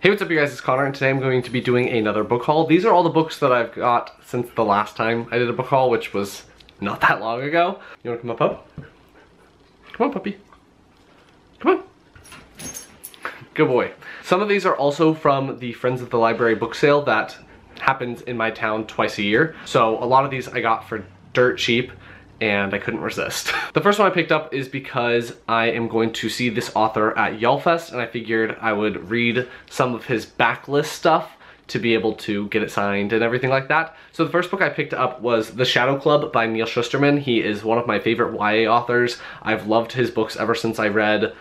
Hey, what's up you guys, it's Connor, and today I'm going to be doing another book haul. These are all the books that I've got since the last time I did a book haul, which was not that long ago. You wanna come up, pup? Come on, puppy. Come on. Good boy. Some of these are also from the Friends of the Library book sale that happens in my town twice a year. So a lot of these I got for dirt cheap, and I couldn't resist. The first one I picked up is because I am going to see this author at YALLFest, and I figured I would read some of his backlist stuff to be able to get it signed and everything like that. So the first book I picked up was The Shadow Club by Neil Shusterman. He is one of my favorite YA authors. I've loved his books ever since I read,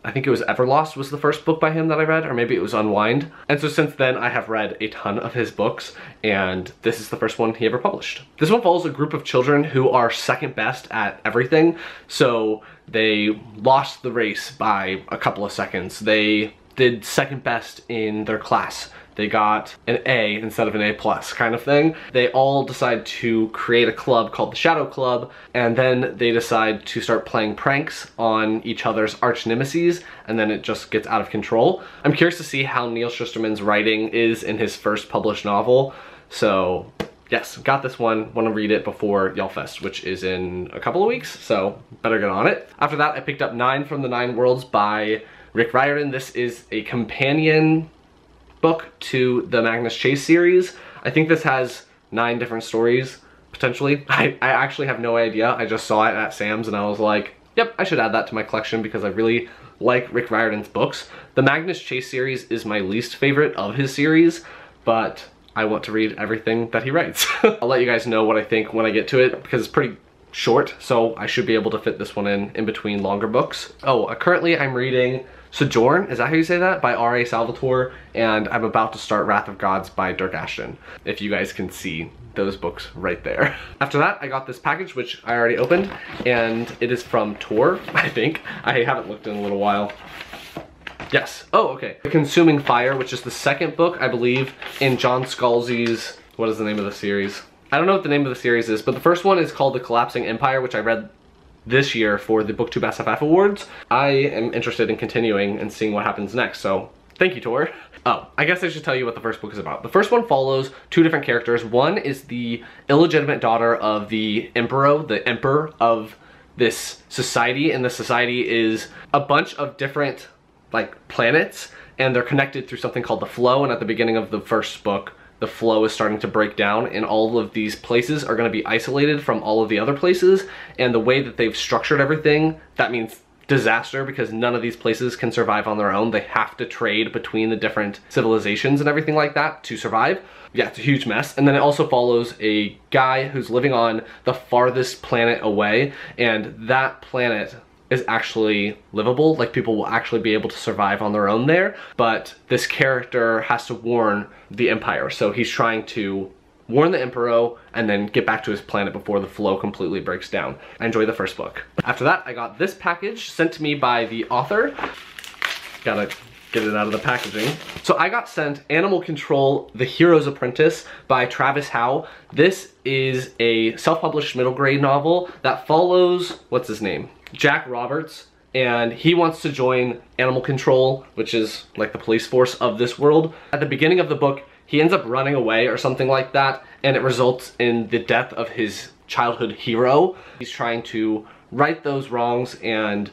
I think it was Everlost was the first book by him that I read, or maybe it was Unwind. And so since then I have read a ton of his books, and this is the first one he ever published. This one follows a group of children who are second best at everything. So they lost the race by a couple of seconds. They did second best in their class. They got an A instead of an A+ kind of thing. They all decide to create a club called the Shadow Club, and then they decide to start playing pranks on each other's arch nemesis, and then it just gets out of control. I'm curious to see how Neil Shusterman's writing is in his first published novel. So yes, got this one, want to read it before YALLFest, which is in a couple of weeks, so better get on it. After that, I picked up 9 from the 9 Worlds by Rick Riordan. This is a companion book to the Magnus Chase series. I think this has 9 different stories, potentially. I actually have no idea. I just saw it at Sam's and I was like, yep, I should add that to my collection because I really like Rick Riordan's books. The Magnus Chase series is my least favorite of his series, but I want to read everything that he writes. I'll let you guys know what I think when I get to it because it's pretty short, so I should be able to fit this one in between longer books. Oh, currently I'm reading Sojourn, is that how you say that? By R.A. Salvatore, and I'm about to start Wrath of Gods by Dirk Ashton, if you guys can see those books right there. After that, I got this package, which I already opened, and it is from Tor, I think. I haven't looked in a little while. Yes. Oh, okay. Consuming Fire, which is the second book, I believe, in John Scalzi's, what is the name of the series? I don't know what the name of the series is, but the first one is called The Collapsing Empire, which I read this year for the BookTube SFF Awards. I am interested in continuing and seeing what happens next, so thank you, Tor. Oh, I guess I should tell you what the first book is about. The first one follows 2 different characters. One is the illegitimate daughter of the emperor of this society, and the society is a bunch of different like planets, and they're connected through something called the flow, and at the beginning of the first book, the flow is starting to break down, and all of these places are going to be isolated from all of the other places, and the way that they've structured everything, that means disaster because none of these places can survive on their own. They have to trade between the different civilizations and everything like that to survive. Yeah, it's a huge mess. And then it also follows a guy who's living on the farthest planet away, and that planet is actually livable, like people will actually be able to survive on their own there, but this character has to warn the Empire, so he's trying to warn the Emperor and then get back to his planet before the flow completely breaks down. I enjoyed the first book. After that, I got this package sent to me by the author. Gotta get it out of the packaging. So I got sent Animal Control, The Hero's Apprentice by Travis Howe. This is a self-published middle grade novel that follows, what's his name? Jack Roberts, and he wants to join Animal Control, which is like the police force of this world. At the beginning of the book, he ends up running away or something like that, and it results in the death of his childhood hero. He's trying to right those wrongs and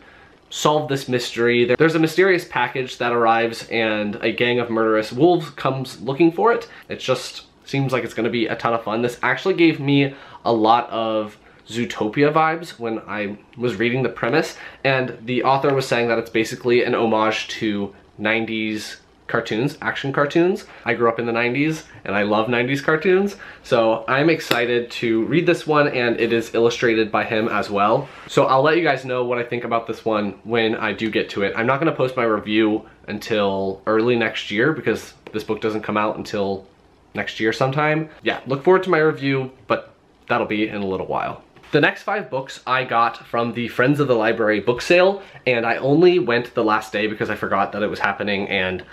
solve this mystery. There's a mysterious package that arrives, and a gang of murderous wolves comes looking for it. It just seems like it's gonna be a ton of fun. This actually gave me a lot of Zootopia vibes when I was reading the premise, and the author was saying that it's basically an homage to 90s cartoons, action cartoons. I grew up in the 90s and I love 90s cartoons, so I'm excited to read this one, and it is illustrated by him as well. So I'll let you guys know what I think about this one when I do get to it. I'm not going to post my review until early next year because this book doesn't come out until next year sometime. Yeah, look forward to my review, but that'll be in a little while. The next 5 books I got from the Friends of the Library book sale, and I only went the last day because I forgot that it was happening, and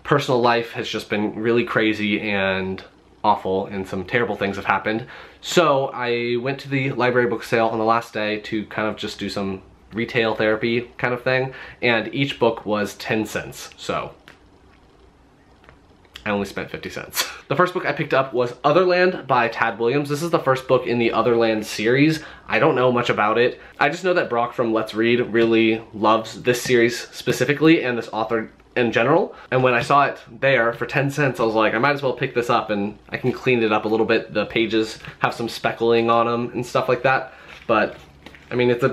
personal life has just been really crazy and awful, and some terrible things have happened. So I went to the library book sale on the last day to kind of just do some retail therapy kind of thing, and each book was 10 cents. So I only spent 50 cents. The first book I picked up was Otherland by Tad Williams. This is the first book in the Otherland series. I don't know much about it. I just know that Brock from Let's Read really loves this series specifically and this author in general. And when I saw it there for 10 cents, I was like, I might as well pick this up, and I can clean it up a little bit. The pages have some speckling on them and stuff like that. But I mean, it's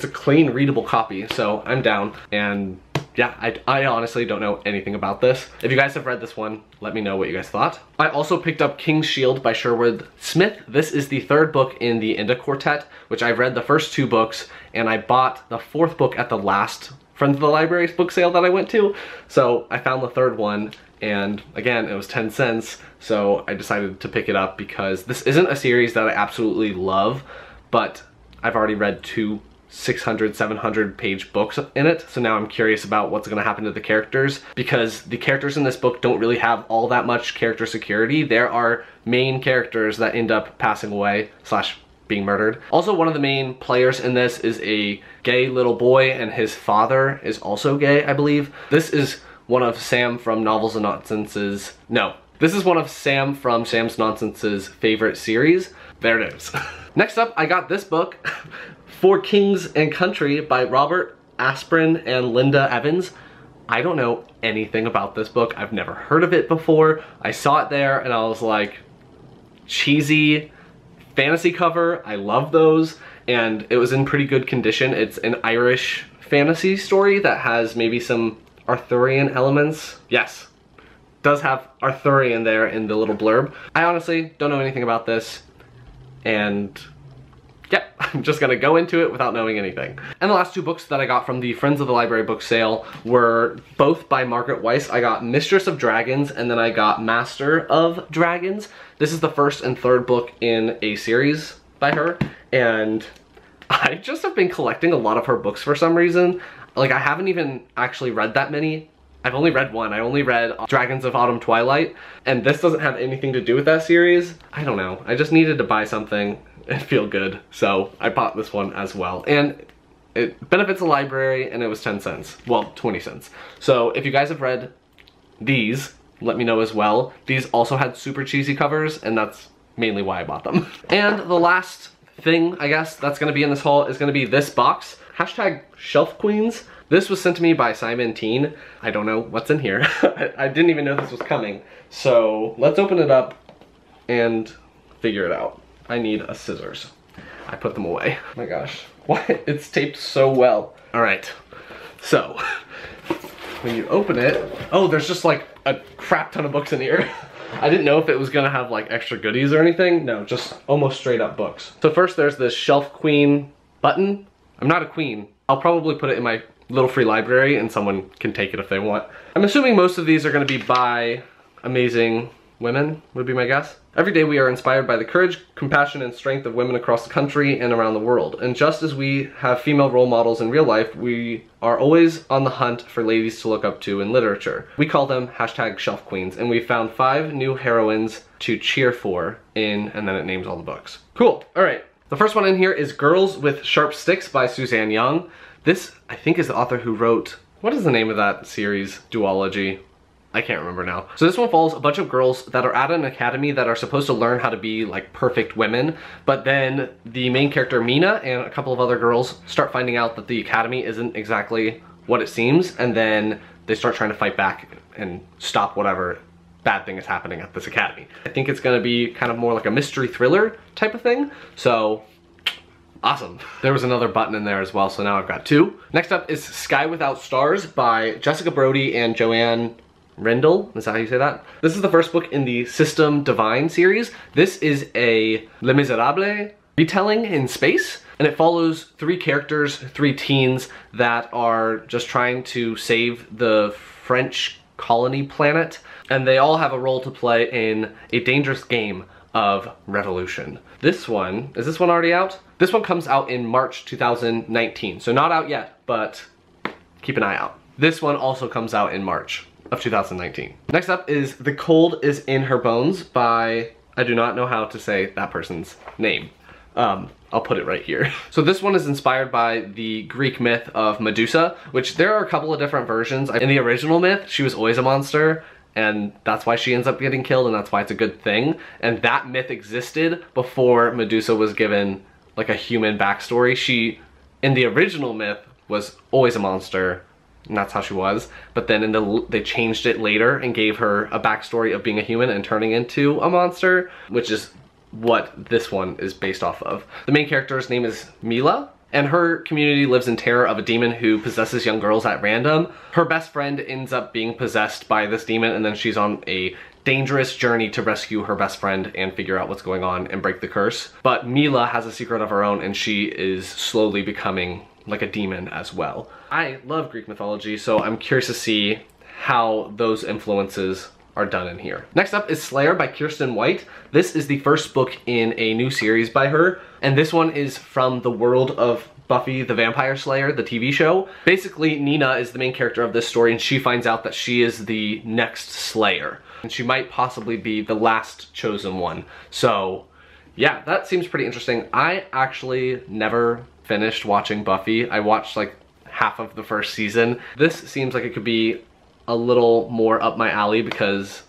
a clean, readable copy, so I'm down. And yeah, I honestly don't know anything about this. If you guys have read this one, let me know what you guys thought. I also picked up King's Shield by Sherwood Smith. This is the third book in the Inda Quartet, which I've read the first 2 books, and I bought the 4th book at the last Friends of the Library book sale that I went to. So I found the 3rd one, and again, it was 10 cents, so I decided to pick it up because this isn't a series that I absolutely love, but I've already read 2 600, 700 page books in it, so now I'm curious about what's going to happen to the characters, because the characters in this book don't really have all that much character security. There are main characters that end up passing away slash being murdered. Also, one of the main players in this is a gay little boy, and his father is also gay, I believe. This is one of Sam from Novels and Nonsense's, no, this is one of Sam from Sam's Nonsense's favorite series. There it is. Next up, I got this book, For Kings and Country by Robert Asprin and Linda Evans. I don't know anything about this book. I've never heard of it before. I saw it there and I was like, cheesy fantasy cover. I love those. And it was in pretty good condition. It's an Irish fantasy story that has maybe some Arthurian elements. Yes, does have Arthurian there in the little blurb. I honestly don't know anything about this. And yeah, I'm just gonna go into it without knowing anything. And the last 2 books that I got from the Friends of the Library book sale were both by Margaret Weiss. I got Mistress of Dragons, and then I got Master of Dragons. This is the 1st and 3rd book in a series by her, and I just have been collecting a lot of her books for some reason. Like, I haven't even actually read that many. I've only read one. I only read Dragons of Autumn Twilight, and this doesn't have anything to do with that series. I don't know. I just needed to buy something and feel good, so I bought this one as well. And it benefits the library, and it was 10 cents. Well, 20 cents. So if you guys have read these, let me know as well. These also had super cheesy covers, and that's mainly why I bought them. And the last thing, I guess, that's gonna be in this haul is gonna be this box. Hashtag Shelf Queens. This was sent to me by Simon Teen. I don't know what's in here. I didn't even know this was coming. So let's open it up and figure it out. I need a scissors. I put them away. Oh my gosh, why? It's taped so well. All right, so when you open it, oh, there's just like a crap ton of books in here. I didn't know if it was gonna have like extra goodies or anything. No, just almost straight up books. So first there's this Shelf Queen button. I'm not a queen. I'll probably put it in my little free library and someone can take it if they want. I'm assuming most of these are gonna be by amazing women, would be my guess. Every day we are inspired by the courage, compassion, and strength of women across the country and around the world. And just as we have female role models in real life, we are always on the hunt for ladies to look up to in literature. We call them hashtag Shelf Queens, and we found 5 new heroines to cheer for in, and then it names all the books. Cool, all right. The first one in here is Girls with Sharp Sticks by Suzanne Young. This, I think, is the author who wrote, what is the name of that series, duology? I can't remember now. So this one follows a bunch of girls that are at an academy that are supposed to learn how to be like perfect women, but then the main character Mina and a couple of other girls start finding out that the academy isn't exactly what it seems, and then they start trying to fight back and stop whatever bad thing is happening at this academy. I think it's gonna be kind of more like a mystery thriller type of thing, so awesome. There was another button in there as well, so now I've got 2. Next up is Sky Without Stars by Jessica Brody and Joanne Rendell, is that how you say that? This is the first book in the System Divine series. This is a Les Miserables retelling in space, and it follows 3 characters, 3 teens that are just trying to save the French colony planet, and they all have a role to play in a dangerous game of revolution. This one, is this one already out? This one comes out in March 2019, so not out yet, but keep an eye out. This one also comes out in March of 2019. Next up is The Cold is in Her Bones by, I do not know how to say that person's name. I'll put it right here. So this one is inspired by the Greek myth of Medusa, which there are a couple of different versions. In the original myth, she was always a monster, and that's why she ends up getting killed, and that's why it's a good thing. And that myth existed before Medusa was given like a human backstory. She, in the original myth, was always a monster, and that's how she was. But then they changed it later and gave her a backstory of being a human and turning into a monster, which is what this one is based off of. The main character's name is Mila, and her community lives in terror of a demon who possesses young girls at random. Her best friend ends up being possessed by this demon, and then she's on a dangerous journey to rescue her best friend and figure out what's going on and break the curse. But Mila has a secret of her own, and she is slowly becoming like a demon as well. I love Greek mythology, so I'm curious to see how those influences are done in here. Next up is Slayer by Kirsten White. This is the first book in a new series by her, and this one is from the world of Buffy the Vampire Slayer, the TV show. Basically, Nina is the main character of this story, and she finds out that she is the next Slayer, and she might possibly be the last chosen one. So yeah, that seems pretty interesting. I actually never finished watching Buffy. I watched like half of the first season. This seems like it could be a little more up my alley because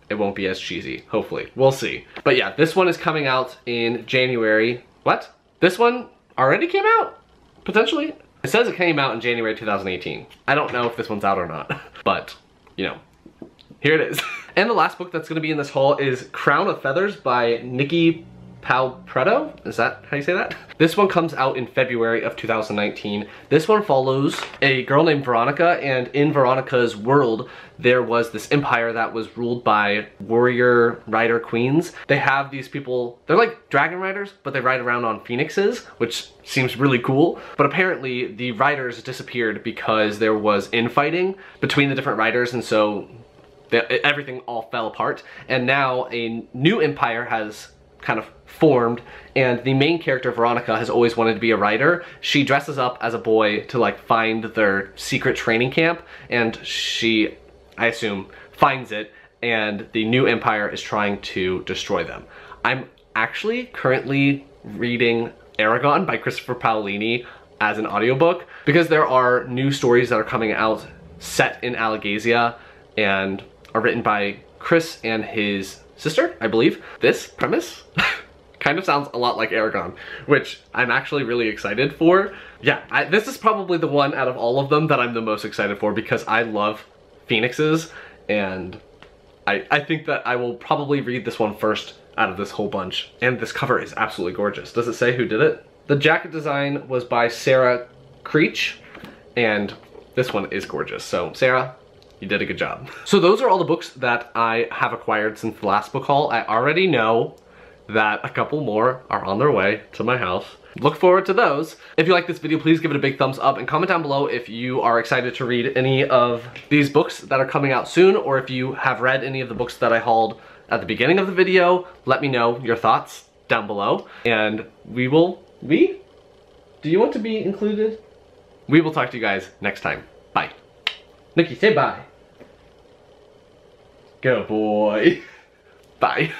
it won't be as cheesy, hopefully. We'll see. But yeah, this one is coming out in January. What? This one already came out? Potentially? It says it came out in January 2018. I don't know if this one's out or not, but you know, here it is. And the last book that's gonna be in this haul is Crown of Feathers by Nikki Palpretto? Is that how you say that? This one comes out in February of 2019. This one follows a girl named Veronica, and in Veronica's world, there was this empire that was ruled by warrior rider queens. They have these people, they're like dragon riders, but they ride around on phoenixes, which seems really cool. But apparently the riders disappeared because there was infighting between the different riders, and so everything all fell apart. And now a new empire has kind of formed, and the main character, Veronica, has always wanted to be a writer. She dresses up as a boy to like find their secret training camp, and she, I assume, finds it, and the new empire is trying to destroy them. I'm actually currently reading Aragon by Christopher Paolini as an audiobook because there are new stories that are coming out set in Alagasia and are written by Chris and his sister, I believe. This premise kind of sounds a lot like Aragon, which I'm actually really excited for. Yeah, this is probably the one out of all of them that I'm the most excited for because I love phoenixes, and I think that I will probably read this one first out of this whole bunch. And this cover is absolutely gorgeous. Does it say who did it? The jacket design was by Sarah Creech, and this one is gorgeous. So Sarah, you did a good job. So those are all the books that I have acquired since the last book haul. I already know that a couple more are on their way to my house. Look forward to those. If you like this video, please give it a big thumbs up and comment down below if you are excited to read any of these books that are coming out soon, or if you have read any of the books that I hauled at the beginning of the video. Let me know your thoughts down below, and do you want to be included? We will talk to you guys next time. Bye. Nikki, say bye. Good boy. Bye.